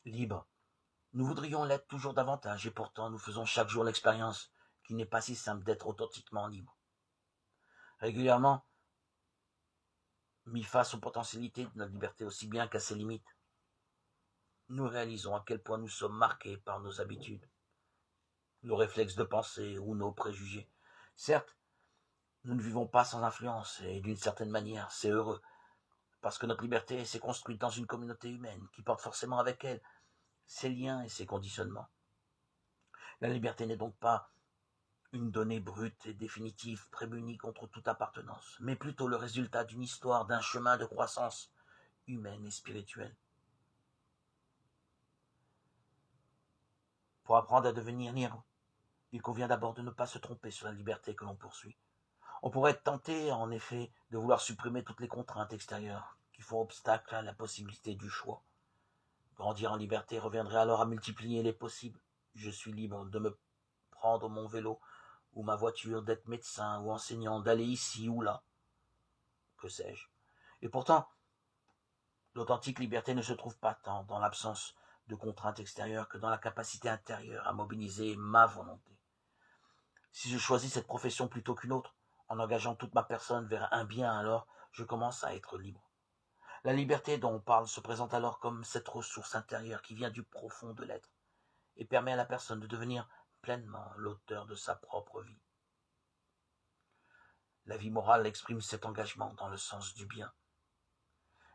Libre. Nous voudrions l'être toujours davantage, et pourtant nous faisons chaque jour l'expérience qu'il n'est pas si simple d'être authentiquement libre. Régulièrement, mis face aux potentialités de notre liberté aussi bien qu'à ses limites, nous réalisons à quel point nous sommes marqués par nos habitudes, nos réflexes de pensée ou nos préjugés. Certes, nous ne vivons pas sans influence, et d'une certaine manière, c'est heureux, parce que notre liberté s'est construite dans une communauté humaine qui porte forcément avec elle ses liens et ses conditionnements. La liberté n'est donc pas une donnée brute et définitive prémunie contre toute appartenance, mais plutôt le résultat d'une histoire, d'un chemin de croissance humaine et spirituelle. Pour apprendre à devenir libre, il convient d'abord de ne pas se tromper sur la liberté que l'on poursuit. On pourrait être tenté, en effet, de vouloir supprimer toutes les contraintes extérieures qui font obstacle à la possibilité du choix. Grandir en liberté reviendrait alors à multiplier les possibles. Je suis libre de me prendre mon vélo ou ma voiture, d'être médecin ou enseignant, d'aller ici ou là, que sais-je. Et pourtant, l'authentique liberté ne se trouve pas tant dans l'absence de contraintes extérieures que dans la capacité intérieure à mobiliser ma volonté. Si je choisis cette profession plutôt qu'une autre, en engageant toute ma personne vers un bien, alors je commence à être libre. La liberté dont on parle se présente alors comme cette ressource intérieure qui vient du profond de l'être et permet à la personne de devenir pleinement l'auteur de sa propre vie. La vie morale exprime cet engagement dans le sens du bien.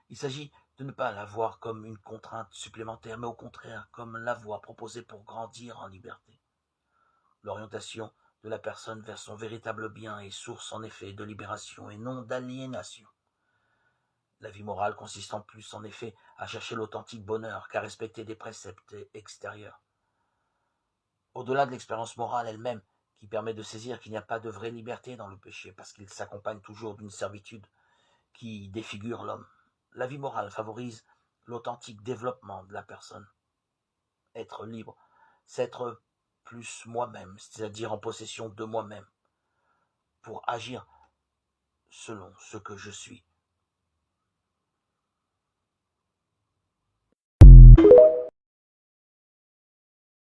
Il s'agit de ne pas la voir comme une contrainte supplémentaire, mais au contraire comme la voie proposée pour grandir en liberté. L'orientation de la personne vers son véritable bien est source en effet de libération et non d'aliénation. La vie morale consiste en plus en effet à chercher l'authentique bonheur qu'à respecter des préceptes extérieurs. Au-delà de l'expérience morale elle-même, qui permet de saisir qu'il n'y a pas de vraie liberté dans le péché, parce qu'il s'accompagne toujours d'une servitude qui défigure l'homme. La vie morale favorise l'authentique développement de la personne. Être libre, c'est être plus moi-même, c'est-à-dire en possession de moi-même, pour agir selon ce que je suis,